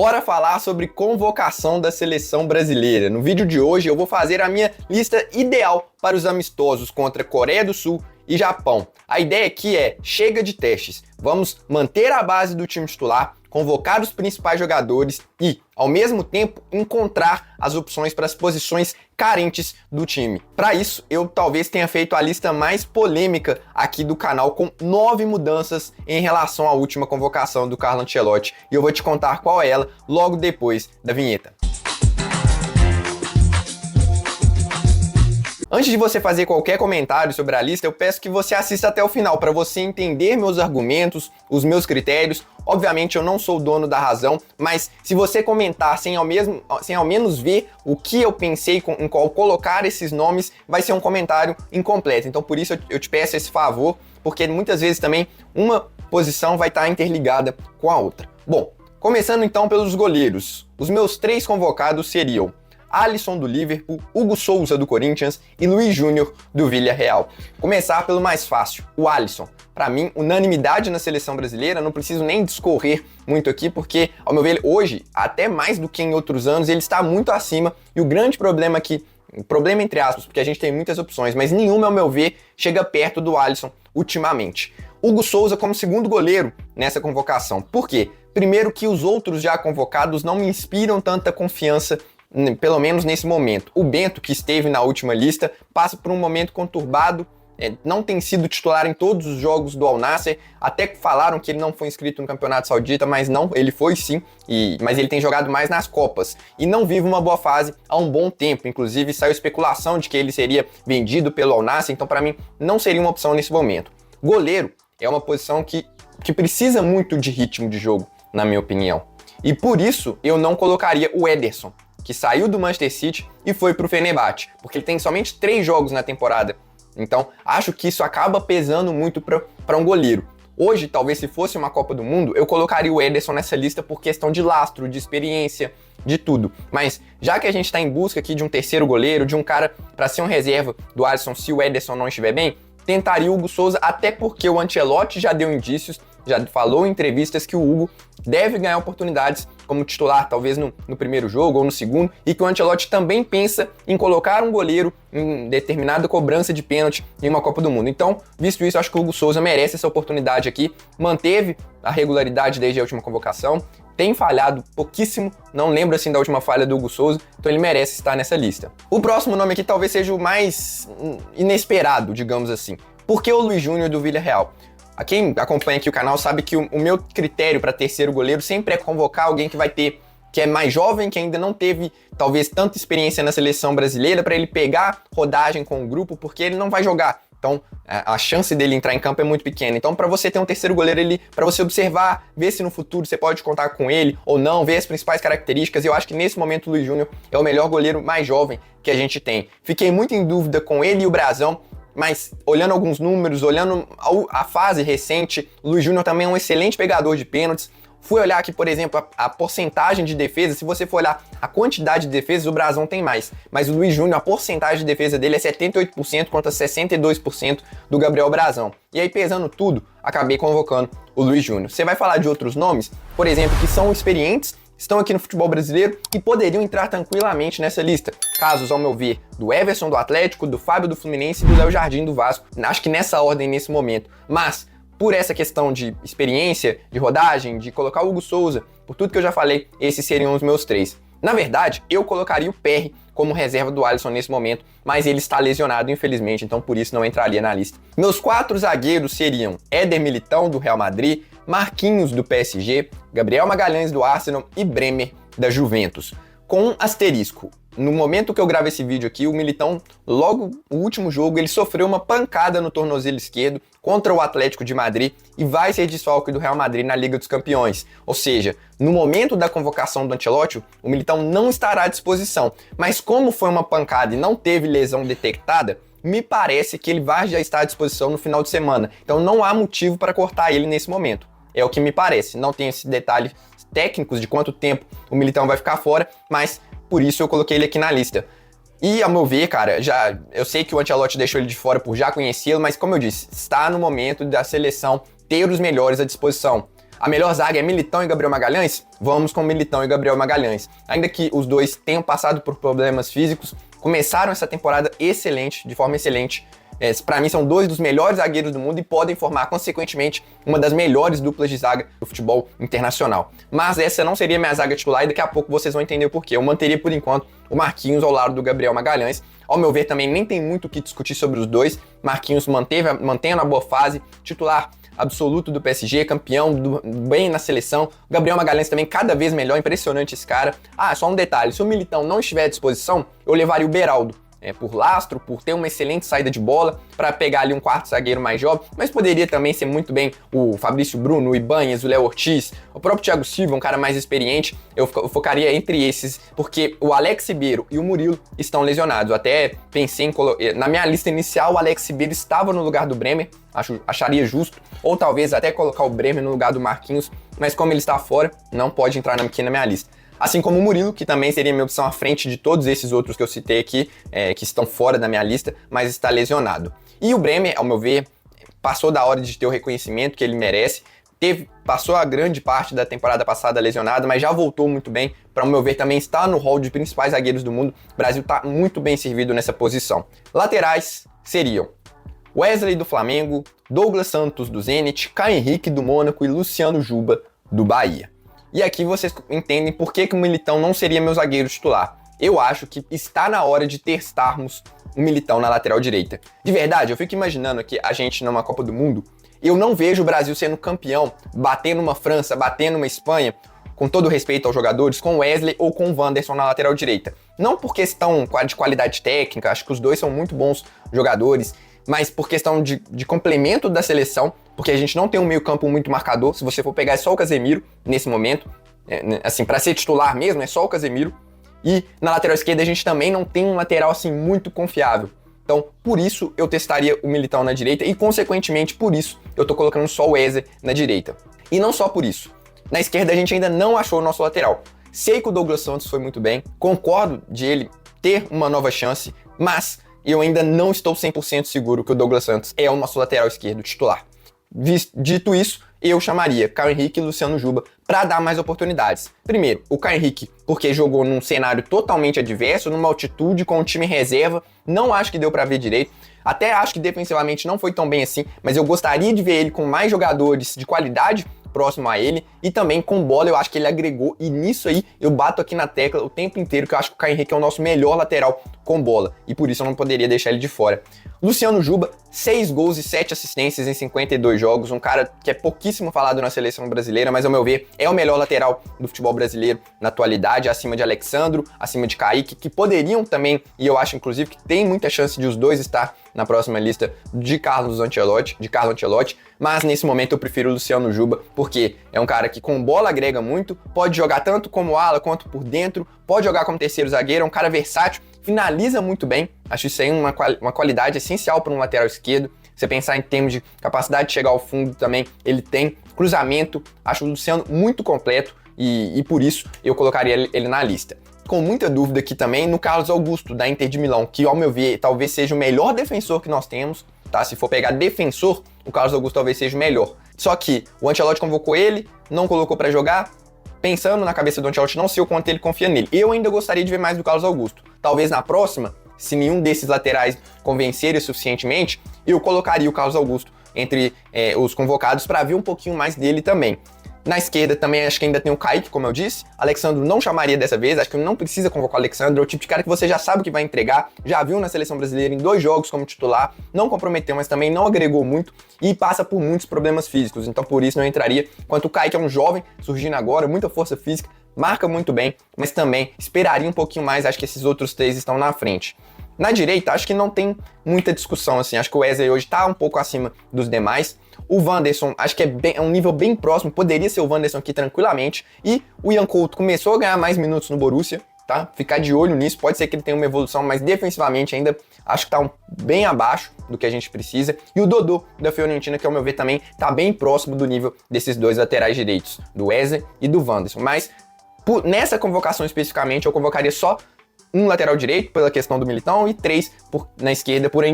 Bora falar sobre convocação da seleção brasileira. No vídeo de hoje eu vou fazer a minha lista ideal para os amistosos contra Coreia do Sul e Japão. A ideia aqui é, chega de testes, vamos manter a base do time titular, convocar os principais jogadores e, ao mesmo tempo, encontrar as opções para as posições carentes do time. Para isso, eu talvez tenha feito a lista mais polêmica aqui do canal, com 9 mudanças em relação à última convocação do Carlo Ancelotti, e eu vou te contar qual é ela logo depois da vinheta. Antes de você fazer qualquer comentário sobre a lista, eu peço que você assista até o final para você entender meus argumentos, os meus critérios. Obviamente eu não sou o dono da razão, mas se você comentar sem ao menos ver o que eu pensei em qual colocar esses nomes, vai ser um comentário incompleto. Então por isso eu te peço esse favor, porque muitas vezes também uma posição vai estar interligada com a outra. Bom, começando então pelos goleiros. Os meus 3 convocados seriam Alisson do Liverpool, Hugo Souza do Corinthians e Luiz Júnior do Villarreal. Começar pelo mais fácil, o Alisson. Para mim, unanimidade na seleção brasileira, não preciso nem discorrer muito aqui, porque, ao meu ver, hoje, até mais do que em outros anos, ele está muito acima, e o grande problema aqui, problema entre aspas, porque a gente tem muitas opções, mas nenhuma, ao meu ver, chega perto do Alisson ultimamente. Hugo Souza como segundo goleiro nessa convocação. Por quê? Primeiro que os outros já convocados não me inspiram tanta confiança, pelo menos nesse momento. O Bento, que esteve na última lista, passa por um momento conturbado, não tem sido titular em todos os jogos do Al Nassr, até que falaram que ele não foi inscrito no Campeonato Saudita, mas não, ele foi sim, mas ele tem jogado mais nas Copas, e não vive uma boa fase há um bom tempo. Inclusive saiu especulação de que ele seria vendido pelo Al Nassr, então para mim não seria uma opção nesse momento. Goleiro é uma posição que precisa muito de ritmo de jogo, na minha opinião, e por isso eu não colocaria o Ederson, que saiu do Manchester City e foi pro Fenerbahçe, porque ele tem somente 3 jogos na temporada. Então, acho que isso acaba pesando muito para um goleiro. Hoje, talvez se fosse uma Copa do Mundo, eu colocaria o Ederson nessa lista por questão de lastro, de experiência, de tudo. Mas, já que a gente está em busca aqui de um terceiro goleiro, de um cara para ser um reserva do Alisson se o Ederson não estiver bem, tentaria o Hugo Souza, até porque o Ancelotti já deu indícios, já falou em entrevistas que o Hugo deve ganhar oportunidades como titular, talvez no primeiro jogo ou no segundo, e que o Ancelotti também pensa em colocar um goleiro em determinada cobrança de pênalti em uma Copa do Mundo. Então, visto isso, acho que o Hugo Souza merece essa oportunidade aqui, manteve a regularidade desde a última convocação, tem falhado pouquíssimo, não lembro assim da última falha do Hugo Souza, então ele merece estar nessa lista. O próximo nome aqui talvez seja o mais inesperado, digamos assim. Por que o Luiz Júnior do Villarreal? Quem acompanha aqui o canal sabe que o meu critério para terceiro goleiro sempre é convocar alguém que é mais jovem, que ainda não teve talvez tanta experiência na seleção brasileira, para ele pegar rodagem com o grupo, porque ele não vai jogar. Então, a chance dele entrar em campo é muito pequena. Então, para você ter um terceiro goleiro ali, para você observar, ver se no futuro você pode contar com ele ou não, ver as principais características, eu acho que nesse momento o Luiz Júnior é o melhor goleiro mais jovem que a gente tem. Fiquei muito em dúvida com ele e o Brazão, mas olhando alguns números, olhando a fase recente, o Luiz Júnior também é um excelente pegador de pênaltis. Fui olhar aqui, por exemplo, a porcentagem de defesa. Se você for olhar a quantidade de defesas, o Brazão tem mais. Mas o Luiz Júnior, a porcentagem de defesa dele é 78% contra 62% do Gabriel Brazão. E aí, pesando tudo, acabei convocando o Luiz Júnior. Você vai falar de outros nomes, por exemplo, que são experientes, estão aqui no futebol brasileiro e poderiam entrar tranquilamente nessa lista. Casos, ao meu ver, do Everson do Atlético, do Fábio do Fluminense e do Léo Jardim do Vasco. Acho que nessa ordem, nesse momento. Mas, por essa questão de experiência, de rodagem, de colocar o Hugo Souza, por tudo que eu já falei, esses seriam os meus 3. Na verdade, eu colocaria o Perry como reserva do Alisson nesse momento, mas ele está lesionado, infelizmente, então por isso não entraria na lista. Meus 4 zagueiros seriam Éder Militão, do Real Madrid, Marquinhos, do PSG, Gabriel Magalhães, do Arsenal e Bremer, da Juventus. Com um asterisco. No momento que eu gravo esse vídeo aqui, o Militão, logo no último jogo, ele sofreu uma pancada no tornozelo esquerdo contra o Atlético de Madrid e vai ser desfalque do Real Madrid na Liga dos Campeões. Ou seja, no momento da convocação do Ancelotti, o Militão não estará à disposição. Mas como foi uma pancada e não teve lesão detectada, me parece que ele vai já estar à disposição no final de semana. Então não há motivo para cortar ele nesse momento. É o que me parece. Não tem esse detalhe técnicos de quanto tempo o Militão vai ficar fora, mas por isso eu coloquei ele aqui na lista. E, ao meu ver, cara, eu sei que o Ancelotti deixou ele de fora por já conhecê-lo, mas como eu disse, está no momento da seleção ter os melhores à disposição. A melhor zaga é Militão e Gabriel Magalhães? Vamos com Militão e Gabriel Magalhães. Ainda que os dois tenham passado por problemas físicos, começaram essa temporada excelente, de forma excelente. Para mim são dois dos melhores zagueiros do mundo e podem formar, consequentemente, uma das melhores duplas de zaga do futebol internacional. Mas essa não seria minha zaga titular e daqui a pouco vocês vão entender o porquê. Eu manteria, por enquanto, o Marquinhos ao lado do Gabriel Magalhães. Ao meu ver, também nem tem muito o que discutir sobre os dois. Marquinhos mantendo a boa fase, titular absoluto do PSG, campeão bem na seleção. O Gabriel Magalhães também cada vez melhor, impressionante esse cara. Só um detalhe, se o Militão não estiver à disposição, eu levaria o Beraldo. Por lastro, por ter uma excelente saída de bola, para pegar ali um quarto zagueiro mais jovem, mas poderia também ser muito bem o Fabrício Bruno, o Ibanez, o Léo Ortiz, o próprio Thiago Silva, um cara mais experiente. Eu focaria entre esses, porque o Alex Ribeiro e o Murilo estão lesionados. Eu até pensei em na minha lista inicial, o Alex Ribeiro estava no lugar do Bremer, acharia justo, ou talvez até colocar o Bremer no lugar do Marquinhos, mas como ele está fora, não pode entrar aqui na minha lista. Assim como o Murilo, que também seria minha opção à frente de todos esses outros que eu citei aqui, que estão fora da minha lista, mas está lesionado. E o Bremer, ao meu ver, passou da hora de ter o reconhecimento que ele merece. Passou a grande parte da temporada passada lesionado, mas já voltou muito bem. Para o meu ver, também está no hall de principais zagueiros do mundo. O Brasil está muito bem servido nessa posição. Laterais seriam Wesley do Flamengo, Douglas Santos do Zenit, Caio Henrique do Mônaco e Luciano Juba do Bahia. E aqui vocês entendem por que o Militão não seria meu zagueiro titular. Eu acho que está na hora de testarmos o Militão na lateral direita. De verdade, eu fico imaginando que a gente numa Copa do Mundo, eu não vejo o Brasil sendo campeão, batendo uma França, batendo uma Espanha, com todo respeito aos jogadores, com Wesley ou com Wanderson na lateral direita. Não por questão de qualidade técnica, acho que os dois são muito bons jogadores, mas por questão de complemento da seleção, porque a gente não tem um meio-campo muito marcador. Se você for pegar, é só o Casemiro nesse momento. Assim, para ser titular mesmo, é só o Casemiro. E na lateral esquerda a gente também não tem um lateral assim muito confiável. Então, por isso eu testaria o Militão na direita e, consequentemente, por isso eu tô colocando só o Wesley na direita. E não só por isso. Na esquerda a gente ainda não achou o nosso lateral. Sei que o Douglas Santos foi muito bem, concordo de ele ter uma nova chance, mas eu ainda não estou 100% seguro que o Douglas Santos é o nosso lateral esquerdo titular. Dito isso, eu chamaria Caio Henrique e Luciano Juba para dar mais oportunidades. Primeiro, o Caio Henrique, porque jogou num cenário totalmente adverso, numa altitude, com o time reserva, não acho que deu para ver direito. Até acho que defensivamente não foi tão bem assim, mas eu gostaria de ver ele com mais jogadores de qualidade próximo a ele, e também com bola eu acho que ele agregou, e nisso aí eu bato aqui na tecla o tempo inteiro que eu acho que o Caio Henrique é o nosso melhor lateral com bola, e por isso eu não poderia deixar ele de fora. Luciano Juba, 6 gols e 7 assistências em 52 jogos, um cara que é pouquíssimo falado na seleção brasileira, mas ao meu ver é o melhor lateral do futebol brasileiro na atualidade, acima de Alexandro, acima de Kaique, que poderiam também, e eu acho inclusive que tem muita chance de os dois estar na próxima lista de Carlo Ancelotti, mas nesse momento eu prefiro o Luciano Juba, porque é um cara que com bola agrega muito, pode jogar tanto como ala quanto por dentro, pode jogar como terceiro zagueiro, é um cara versátil, finaliza muito bem, acho isso aí uma qualidade essencial para um lateral esquerdo. Você pensar em termos de capacidade de chegar ao fundo também, ele tem cruzamento, acho o Luciano muito completo e por isso eu colocaria ele na lista. Com muita dúvida aqui também no Carlos Augusto, da Inter de Milão, que ao meu ver talvez seja o melhor defensor que nós temos, tá? Se for pegar defensor, o Carlos Augusto talvez seja o melhor. Só que o Ancelotti convocou ele, não colocou para jogar, pensando na cabeça do Ancelotti, não sei o quanto ele confia nele. Eu ainda gostaria de ver mais do Carlos Augusto. Talvez na próxima, se nenhum desses laterais convencerem suficientemente, eu colocaria o Carlos Augusto entre os convocados para ver um pouquinho mais dele também. Na esquerda também acho que ainda tem o Kaique, como eu disse. Alexandro não chamaria dessa vez, acho que não precisa convocar o Alexandro, é o tipo de cara que você já sabe que vai entregar, já viu na seleção brasileira em 2 jogos como titular, não comprometeu, mas também não agregou muito e passa por muitos problemas físicos, então por isso não entraria. Enquanto o Kaique é um jovem, surgindo agora, muita força física, marca muito bem, mas também esperaria um pouquinho mais, acho que esses outros 3 estão na frente. Na direita, acho que não tem muita discussão, assim, acho que o Wesley hoje tá um pouco acima dos demais. O Wanderson, acho que é um nível bem próximo, poderia ser o Wanderson aqui tranquilamente. E o Ian Couto começou a ganhar mais minutos no Borussia, tá? Ficar de olho nisso, pode ser que ele tenha uma evolução, mas defensivamente ainda acho que tá bem abaixo do que a gente precisa. E o Dodô, da Fiorentina, que ao meu ver também tá bem próximo do nível desses 2 laterais direitos, do Wesley e do Wanderson. Mas nessa convocação especificamente, eu convocaria só um lateral direito pela questão do Militão e 3 na esquerda por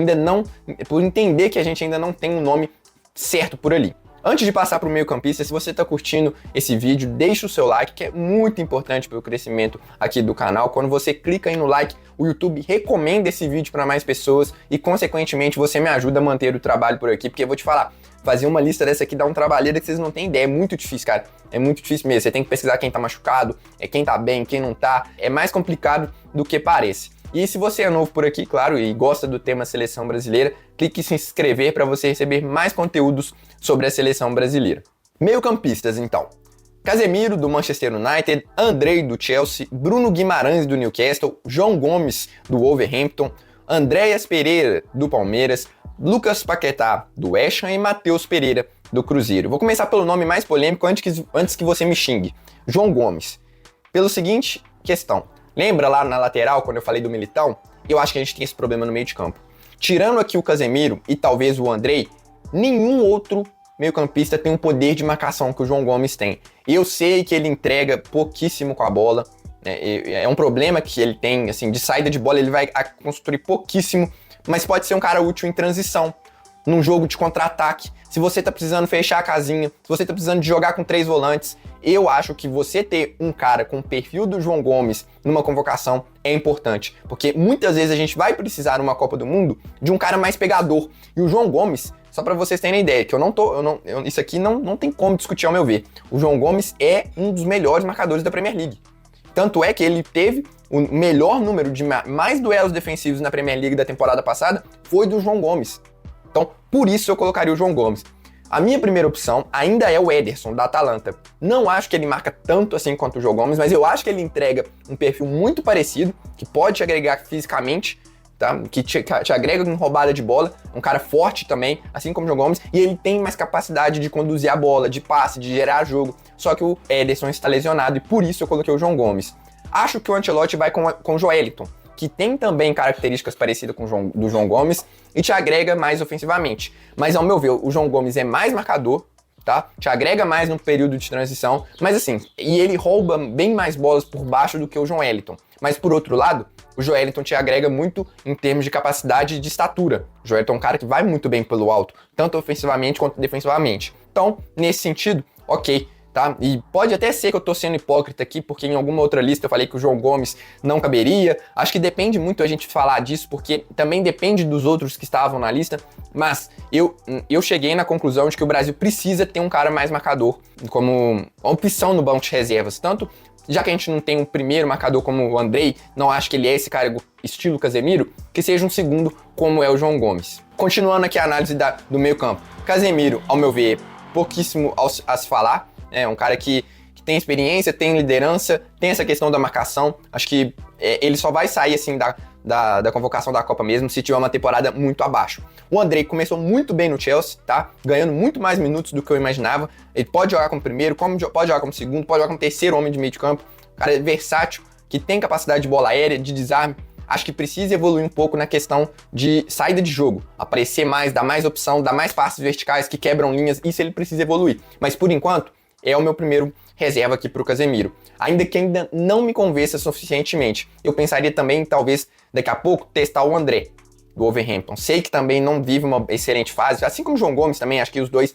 entender que a gente ainda não tem um nome certo por ali. Antes de passar para o meio-campista, se você está curtindo esse vídeo, deixa o seu like, que é muito importante para o crescimento aqui do canal. Quando você clica aí no like, o YouTube recomenda esse vídeo para mais pessoas e, consequentemente, você me ajuda a manter o trabalho por aqui, porque eu vou te falar, fazer uma lista dessa aqui dá um trabalheira que vocês não têm ideia, é muito difícil, cara. É muito difícil mesmo, você tem que pesquisar quem tá machucado, quem tá bem, quem não tá, é mais complicado do que parece. E se você é novo por aqui, claro, e gosta do tema seleção brasileira, clique em se inscrever para você receber mais conteúdos sobre a seleção brasileira. Meio-campistas, então. Casemiro, do Manchester United, Andrei, do Chelsea, Bruno Guimarães, do Newcastle, João Gomes, do Wolverhampton, Andréas Pereira, do Palmeiras, Lucas Paquetá, do West Ham e Matheus Pereira, do Cruzeiro. Vou começar pelo nome mais polêmico antes que você me xingue. João Gomes. Pelo seguinte questão. Lembra lá na lateral, quando eu falei do Militão? Eu acho que a gente tem esse problema no meio de campo. Tirando aqui o Casemiro e talvez o Andrei, nenhum outro meio-campista tem o poder de marcação que o João Gomes tem. E eu sei que ele entrega pouquíssimo com a bola. É um problema que ele tem, assim, de saída de bola, ele vai construir pouquíssimo, mas pode ser um cara útil em transição, num jogo de contra-ataque. Se você tá precisando fechar a casinha, se você tá precisando de jogar com 3 volantes, eu acho que você ter um cara com o perfil do João Gomes numa convocação é importante, porque muitas vezes a gente vai precisar numa Copa do Mundo de um cara mais pegador. E o João Gomes, só para vocês terem ideia, que isso aqui não tem como discutir ao meu ver. O João Gomes é um dos melhores marcadores da Premier League. Tanto é que ele teve o melhor número de mais duelos defensivos na Premier League da temporada passada, foi do João Gomes. Então, por isso eu colocaria o João Gomes. A minha primeira opção ainda é o Ederson, da Atalanta. Não acho que ele marca tanto assim quanto o João Gomes, mas eu acho que ele entrega um perfil muito parecido, que pode te agregar fisicamente, tá? Que te agrega em roubada de bola, um cara forte também, assim como o João Gomes, e ele tem mais capacidade de conduzir a bola, de passe, de gerar jogo, só que o Ederson está lesionado e por isso eu coloquei o João Gomes. Acho que o Ancelotti vai com o Joelinton, que tem também características parecidas com do João Gomes e te agrega mais ofensivamente. Mas ao meu ver, o João Gomes é mais marcador, tá? Te agrega mais no período de transição, mas assim, e ele rouba bem mais bolas por baixo do que o Joelinton. Mas por outro lado, o Joelinton te agrega muito em termos de capacidade de estatura. O Joelinton é um cara que vai muito bem pelo alto, tanto ofensivamente quanto defensivamente. Então, nesse sentido, ok. Tá? E pode até ser que eu tô sendo hipócrita aqui, porque em alguma outra lista eu falei que o João Gomes não caberia. Acho que depende muito a gente falar disso, porque também depende dos outros que estavam na lista. Mas eu cheguei na conclusão de que o Brasil precisa ter um cara mais marcador como opção no banco de reservas. Tanto, já que a gente não tem um primeiro marcador como o Andrei, não acho que ele é esse cara estilo Casemiro, que seja um segundo como é o João Gomes. Continuando aqui a análise do meio campo. Casemiro, ao meu ver, pouquíssimo a se falar. É um cara que tem experiência, tem liderança, tem essa questão da marcação. Acho que ele só vai sair assim da convocação da Copa mesmo se tiver uma temporada muito abaixo. O Andrei começou muito bem no Chelsea, tá? Ganhando muito mais minutos do que eu imaginava. Ele pode jogar como primeiro, pode jogar como segundo, pode jogar como terceiro homem de meio de campo. O cara é versátil, que tem capacidade de bola aérea, de desarme. Acho que precisa evoluir um pouco na questão de saída de jogo, aparecer mais, dar mais opção, dar mais passes verticais que quebram linhas. Isso ele precisa evoluir. Mas por enquanto, é o meu primeiro reserva aqui para o Casemiro. Ainda que ainda não me convença suficientemente. Eu pensaria também, talvez, daqui a pouco, testar o André, do Wolverhampton. Sei que também não vive uma excelente fase, assim como o João Gomes também, acho que os dois,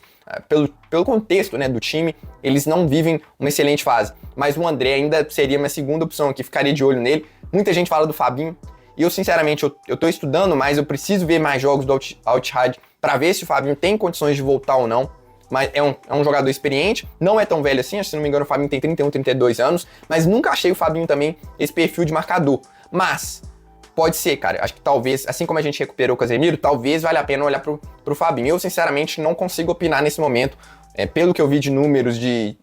pelo contexto, né, do time, eles não vivem uma excelente fase. Mas o André ainda seria minha segunda opção aqui, ficaria de olho nele. Muita gente fala do Fabinho, e eu, sinceramente, eu tô estudando, mas eu preciso ver mais jogos do Al-Ittihad para ver se o Fabinho tem condições de voltar ou não. Mas é um jogador experiente, não é tão velho assim, acho que se não me engano o Fabinho tem 31, 32 anos, mas nunca achei o Fabinho também esse perfil de marcador. Mas pode ser, cara, acho que talvez, assim como a gente recuperou o Casemiro, talvez valha a pena olhar pro Fabinho. Eu, sinceramente, não consigo opinar nesse momento, pelo que eu vi de números, de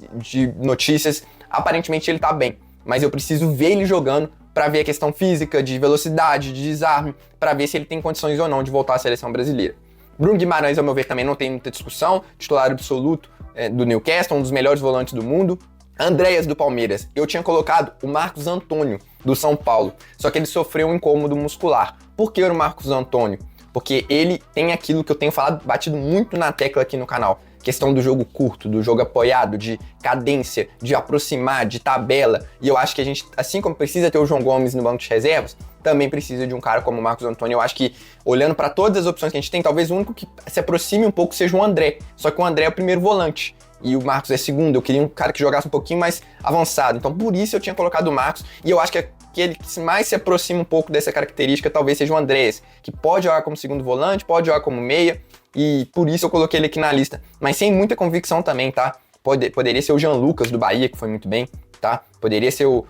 notícias, aparentemente ele tá bem, mas eu preciso ver ele jogando para ver a questão física, de velocidade, de desarme, para ver se ele tem condições ou não de voltar à seleção brasileira. Bruno Guimarães, ao meu ver, também não tem muita discussão, titular absoluto do Newcastle, um dos melhores volantes do mundo. Andréas, do Palmeiras. Eu tinha colocado o Marcos Antônio, do São Paulo, só que ele sofreu um incômodo muscular. Por que o Marcos Antônio? Porque ele tem aquilo que eu tenho falado, batido muito na tecla aqui no canal, questão do jogo curto, do jogo apoiado, de cadência, de aproximar, de tabela. E eu acho que a gente, assim como precisa ter o João Gomes no banco de reservas, também precisa de um cara como o Marcos Antônio. Eu acho que, olhando para todas as opções que a gente tem, talvez o único que se aproxime um pouco seja o André. Só que o André é o primeiro volante e o Marcos é segundo. Eu queria um cara que jogasse um pouquinho mais avançado. Então, por isso eu tinha colocado o Marcos. E eu acho que aquele que mais se aproxima um pouco dessa característica talvez seja o Andrés, que pode jogar como segundo volante, pode jogar como meia. E por isso eu coloquei ele aqui na lista. Mas sem muita convicção também, tá? Poderia ser o Jean Lucas do Bahia, que foi muito bem, tá? Poderia ser o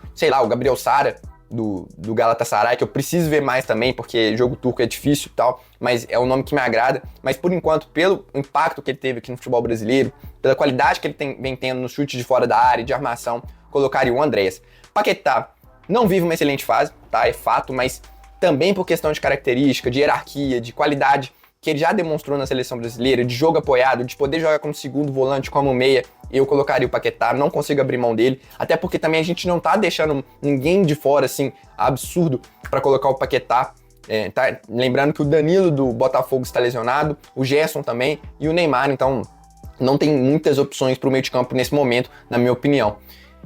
Gabriel Sara do Galatasaray, que eu preciso ver mais também, porque jogo turco é difícil e tal, mas é um nome que me agrada. Mas por enquanto, pelo impacto que ele teve aqui no futebol brasileiro, pela qualidade que ele vem tendo no chute de fora da área, de armação, colocaria o Andrés. Paquetá não vive uma excelente fase, tá? É fato, mas também por questão de característica, de hierarquia, de qualidade que ele já demonstrou na seleção brasileira, de jogo apoiado, de poder jogar como segundo volante, como meia, eu colocaria o Paquetá, não consigo abrir mão dele, até porque também a gente não tá deixando ninguém de fora, assim, absurdo para colocar o Paquetá. Tá? Lembrando que o Danilo do Botafogo está lesionado, o Gerson também e o Neymar, então não tem muitas opções para o meio de campo nesse momento, na minha opinião.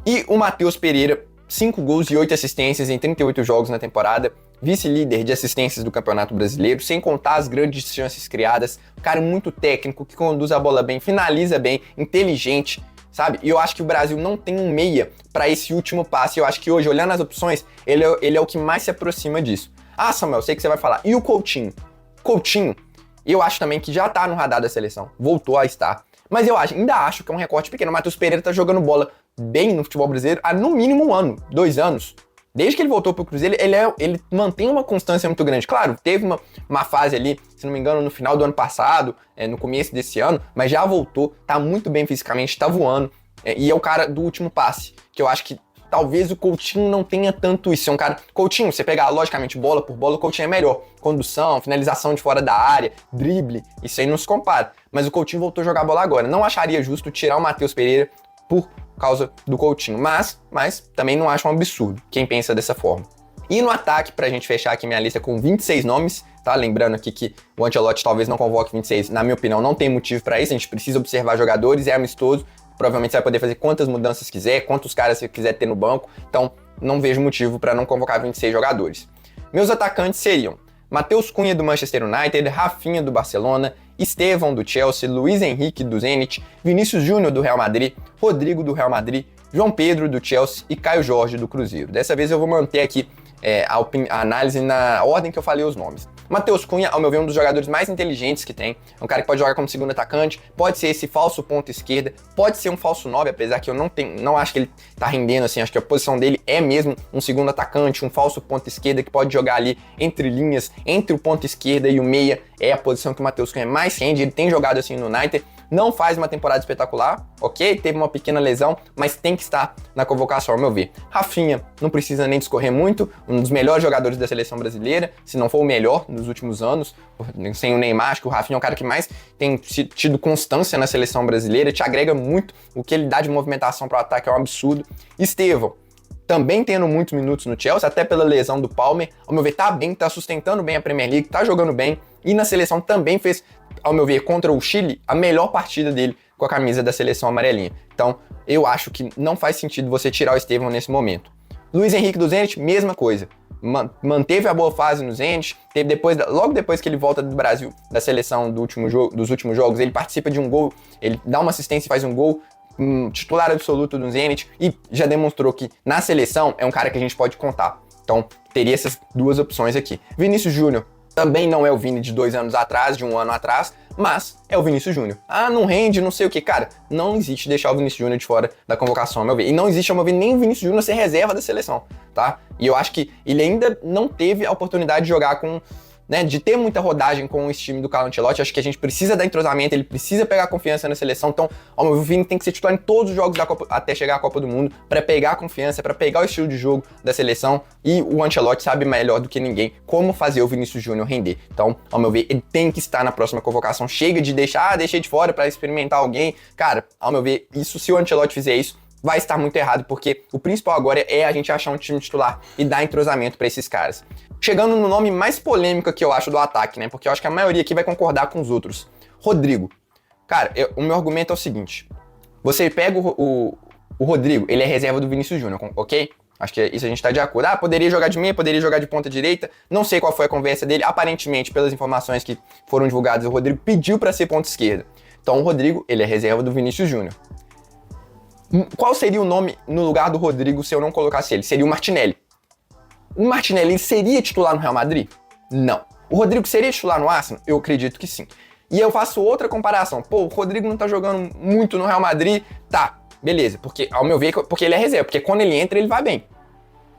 E o Matheus Pereira, 5 gols e 8 assistências em 38 jogos na temporada, vice-líder de assistências do Campeonato Brasileiro, sem contar as grandes chances criadas, um cara muito técnico, que conduz a bola bem, finaliza bem, inteligente, sabe? E eu acho que o Brasil não tem um meia para esse último passe. Eu acho que hoje, olhando as opções, ele é o que mais se aproxima disso. Ah, Samuel, sei que você vai falar. E o Coutinho? Coutinho, eu acho também que já tá no radar da seleção, voltou a estar. Mas eu ainda acho que é um recorte pequeno. O Matheus Pereira tá jogando bola bem no futebol brasileiro há no mínimo 1 ano, 2 anos. Desde que ele voltou pro Cruzeiro, ele mantém uma constância muito grande. Claro, teve uma fase ali, se não me engano, no final do ano passado, no começo desse ano, mas já voltou, tá muito bem fisicamente, tá voando, e é o cara do último passe, que eu acho que talvez o Coutinho não tenha tanto isso. É um cara... Coutinho, você pegar, logicamente, bola por bola, o Coutinho é melhor. Condução, finalização de fora da área, drible, isso aí não se compara. Mas o Coutinho voltou a jogar bola agora. Não acharia justo tirar o Matheus Pereira por causa do Coutinho, mas também não acho um absurdo quem pensa dessa forma. E no ataque, pra gente fechar aqui minha lista com 26 nomes, tá? Lembrando aqui que o Ancelotti talvez não convoque 26, na minha opinião não tem motivo pra isso, a gente precisa observar jogadores, é amistoso, provavelmente você vai poder fazer quantas mudanças quiser, quantos caras você quiser ter no banco, então não vejo motivo pra não convocar 26 jogadores. Meus atacantes seriam Matheus Cunha do Manchester United, Rafinha do Barcelona, Estevão do Chelsea, Luiz Henrique do Zenit, Vinícius Júnior do Real Madrid, Rodrigo do Real Madrid, João Pedro do Chelsea e Caio Jorge do Cruzeiro. Dessa vez eu vou manter aqui a análise na ordem que eu falei os nomes. Matheus Cunha, ao meu ver, é um dos jogadores mais inteligentes que tem. É um cara que pode jogar como segundo atacante, pode ser esse falso ponta esquerda, pode ser um falso 9, apesar que eu não acho que ele tá rendendo assim, acho que a posição dele é mesmo um segundo atacante, um falso ponta esquerda que pode jogar ali entre linhas, entre o ponta esquerda e o meia, é a posição que o Matheus Cunha mais rende, ele tem jogado assim no United. Não faz uma temporada espetacular, ok? Teve uma pequena lesão, mas tem que estar na convocação, ao meu ver. Rafinha, não precisa nem discorrer muito, um dos melhores jogadores da seleção brasileira, se não for o melhor nos últimos anos, sem o Neymar, acho que o Rafinha é o cara que mais tem tido constância na seleção brasileira, te agrega muito, o que ele dá de movimentação para o ataque é um absurdo. Estevão, também tendo muitos minutos no Chelsea, até pela lesão do Palmer, ao meu ver, tá bem, tá sustentando bem a Premier League, tá jogando bem, e na seleção também fez, ao meu ver, contra o Chile, a melhor partida dele com a camisa da seleção amarelinha. Então, eu acho que não faz sentido você tirar o Estevão nesse momento. Luiz Henrique do Zenit, mesma coisa. Manteve a boa fase no Zenit, logo depois que ele volta do Brasil, da seleção dos últimos jogos, ele participa de um gol, ele dá uma assistência e faz um gol, titular absoluto do Zenit, e já demonstrou que na seleção é um cara que a gente pode contar. Então, teria essas duas opções aqui. Vinícius Júnior também não é o Vini de 2 anos atrás, de 1 ano atrás, mas é o Vinícius Júnior. Ah, não rende, não sei o que. Cara, não existe deixar o Vinícius Júnior de fora da convocação, ao meu ver. E não existe, ao meu ver, nem o Vinícius Júnior ser reserva da seleção, tá? E eu acho que ele ainda não teve a oportunidade de jogar com... de ter muita rodagem com esse time do Carlo Ancelotti. Acho que a gente precisa dar entrosamento, ele precisa pegar confiança na seleção. Então, ao meu ver, o Vini tem que ser titular em todos os jogos da Copa, até chegar à Copa do Mundo, para pegar a confiança, para pegar o estilo de jogo da seleção. E o Ancelotti sabe melhor do que ninguém como fazer o Vinícius Júnior render. Então, ao meu ver, ele tem que estar na próxima convocação. Chega de deixei de fora para experimentar alguém. Cara, ao meu ver, se o Ancelotti fizer isso, vai estar muito errado, porque o principal agora é a gente achar um time titular e dar entrosamento para esses caras. Chegando no nome mais polêmico que eu acho do ataque, porque eu acho que a maioria aqui vai concordar com os outros. Rodrigo. Cara, o meu argumento é o seguinte. Você pega o Rodrigo, ele é reserva do Vinícius Júnior, ok? Acho que isso a gente tá de acordo. Ah, poderia jogar de meia, poderia jogar de ponta direita. Não sei qual foi a conversa dele. Aparentemente, pelas informações que foram divulgadas, o Rodrigo pediu para ser ponta esquerda. Então o Rodrigo, ele é reserva do Vinícius Júnior. Qual seria o nome no lugar do Rodrigo se eu não colocasse ele? Seria o Martinelli. O Martinelli, ele seria titular no Real Madrid? Não. O Rodrigo seria titular no Arsenal? Eu acredito que sim. E eu faço outra comparação. Pô, o Rodrigo não tá jogando muito no Real Madrid. Tá, beleza. Porque, ao meu ver, porque ele é reserva. Porque quando ele entra, ele vai bem.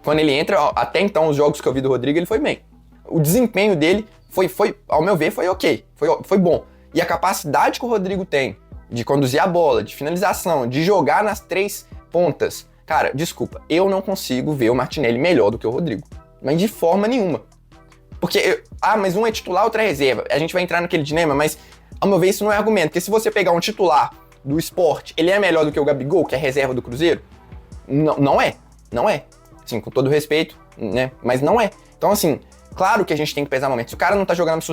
Quando ele entra, até então, os jogos que eu vi do Rodrigo, ele foi bem. O desempenho dele foi ao meu ver, foi ok. Foi bom. E a capacidade que o Rodrigo tem de conduzir a bola, de finalização, de jogar nas 3 pontas. Cara, desculpa, eu não consigo ver o Martinelli melhor do que o Rodrigo. Mas de forma nenhuma. Porque, mas um é titular, outro é reserva. A gente vai entrar naquele dilema, mas, ao meu ver, isso não é argumento. Porque se você pegar um titular do Sport, ele é melhor do que o Gabigol, que é reserva do Cruzeiro? Não é. Não é. Assim, com todo respeito, né? Mas não é. Então, assim, claro que a gente tem que pesar momentos. Se o cara não tá jogando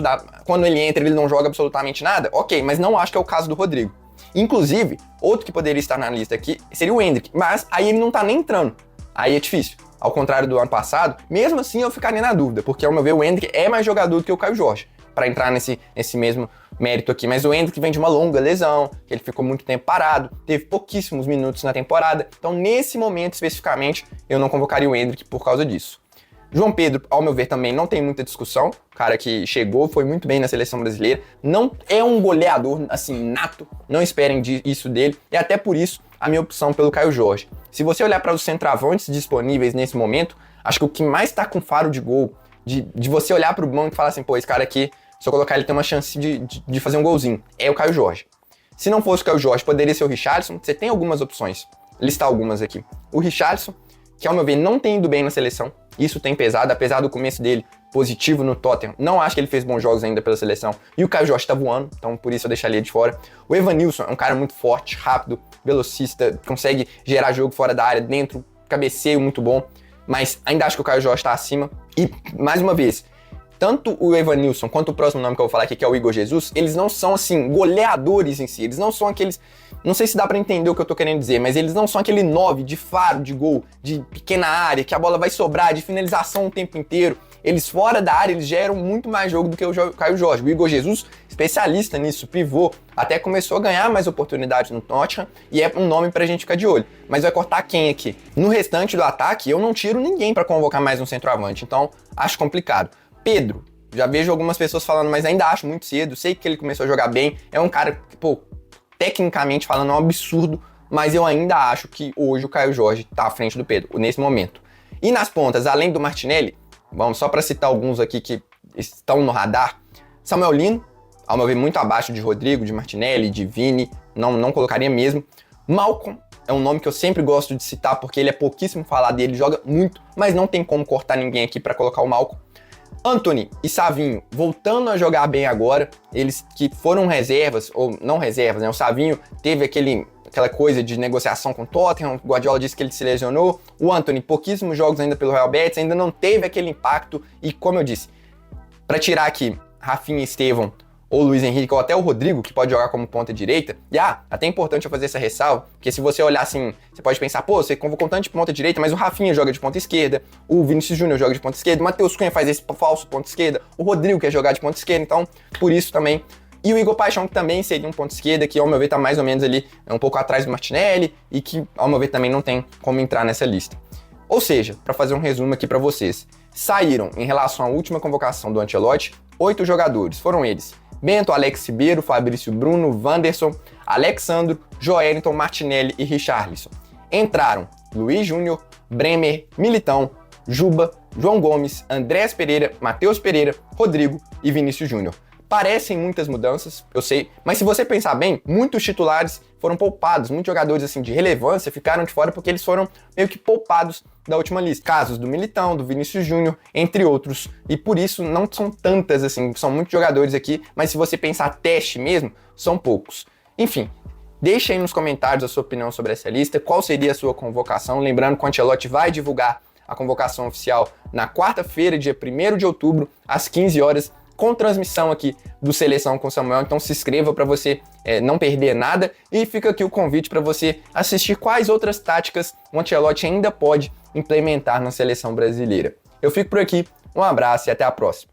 quando ele entra, ele não joga absolutamente nada, ok, mas não acho que é o caso do Rodrigo. Inclusive, outro que poderia estar na lista aqui seria o Endrick, mas aí ele não tá nem entrando. Aí é difícil. Ao contrário do ano passado, mesmo assim eu ficaria na dúvida, porque ao meu ver o Endrick é mais jogador do que o Caio Jorge, para entrar nesse mesmo mérito aqui. Mas o Endrick vem de uma longa lesão, que ele ficou muito tempo parado, teve pouquíssimos minutos na temporada, então nesse momento especificamente eu não convocaria o Endrick por causa disso. João Pedro, ao meu ver, também não tem muita discussão. O cara que chegou, foi muito bem na seleção brasileira. Não é um goleador, assim, nato. Não esperem isso dele. E até por isso, a minha opção pelo Caio Jorge. Se você olhar para os centroavantes disponíveis nesse momento, acho que o que mais tá com faro de gol, de você olhar para o banco e falar assim, pô, esse cara aqui, se eu colocar ele tem uma chance de fazer um golzinho, é o Caio Jorge. Se não fosse o Caio Jorge, poderia ser o Richarlison. Você tem algumas opções. Listar algumas aqui. O Richarlison, que ao meu ver não tem ido bem na seleção. Isso tem pesado, apesar do começo dele positivo no Tottenham. Não acho que ele fez bons jogos ainda pela seleção. E o Caio Jorge tá voando, então por isso eu deixaria ele de fora. O Evanilson é um cara muito forte, rápido, velocista, consegue gerar jogo fora da área, dentro, cabeceio muito bom. Mas ainda acho que o Caio Jorge tá acima. E, mais uma vez, tanto o Evanilson quanto o próximo nome que eu vou falar aqui, que é o Igor Jesus, eles não são, assim, goleadores em si. Eles não são aqueles... Não sei se dá pra entender o que eu tô querendo dizer, mas eles não são aquele 9 de faro, de gol, de pequena área, que a bola vai sobrar, de finalização o tempo inteiro. Eles fora da área, eles geram muito mais jogo do que o Caio Jorge. O Igor Jesus, especialista nisso, pivô, até começou a ganhar mais oportunidades no Tottenham e é um nome pra gente ficar de olho. Mas vai cortar quem aqui? No restante do ataque, eu não tiro ninguém pra convocar mais um centroavante, então acho complicado. Pedro, já vejo algumas pessoas falando, mas ainda acho muito cedo, sei que ele começou a jogar bem, é um cara que, pô, tecnicamente falando, é um absurdo, mas eu ainda acho que hoje o Caio Jorge tá à frente do Pedro, nesse momento. E nas pontas, além do Martinelli, vamos só para citar alguns aqui que estão no radar, Samuel Lino, ao meu ver, muito abaixo de Rodrigo, de Martinelli, de Vini, não colocaria mesmo. Malcom é um nome que eu sempre gosto de citar, porque ele é pouquíssimo falado e ele joga muito, mas não tem como cortar ninguém aqui para colocar o Malcom. Antony e Savinho voltando a jogar bem agora, eles que foram reservas, ou não reservas, né? O Savinho teve aquela coisa de negociação com o Tottenham, o Guardiola disse que ele se lesionou, o Antony, pouquíssimos jogos ainda pelo Real Betis, ainda não teve aquele impacto, e como eu disse, para tirar aqui Rafinha e Estevão, ou Luiz Henrique, ou até o Rodrigo, que pode jogar como ponta direita, e até é importante eu fazer essa ressalva, porque se você olhar assim, você pode pensar, pô, você convocou tanto de ponta direita, mas o Rafinha joga de ponta esquerda, o Vinícius Júnior joga de ponta esquerda, o Matheus Cunha faz esse falso ponta esquerda, o Rodrigo quer jogar de ponta esquerda, então, por isso também. E o Igor Paixão, que também seria um ponta esquerda, que ao meu ver tá mais ou menos ali, um pouco atrás do Martinelli, e que ao meu ver também não tem como entrar nessa lista. Ou seja, para fazer um resumo aqui para vocês, saíram, em relação à última convocação do Ancelotti, 8 jogadores, foram eles: Bento, Alex Ribeiro, Fabrício Bruno, Wanderson, Alexandro, Joelinton, Martinelli e Richarlison. Entraram Luiz Júnior, Bremer, Militão, Juba, João Gomes, Andrés Pereira, Matheus Pereira, Rodrigo e Vinícius Júnior. Parecem muitas mudanças, eu sei, mas se você pensar bem, muitos titulares foram poupados, muitos jogadores assim de relevância ficaram de fora porque eles foram meio que poupados da última lista. Casos do Militão, do Vinícius Júnior, entre outros, e por isso não são tantas assim, são muitos jogadores aqui, mas se você pensar teste mesmo, são poucos. Enfim, deixa aí nos comentários a sua opinião sobre essa lista, qual seria a sua convocação, lembrando que o Ancelotti vai divulgar a convocação oficial na quarta-feira, dia 1º de outubro, às 15 horas, com transmissão aqui do Seleção com Samuel, então se inscreva para você não perder nada, e fica aqui o convite para você assistir quais outras táticas o Ancelotti ainda pode implementar na seleção brasileira. Eu fico por aqui, um abraço e até a próxima.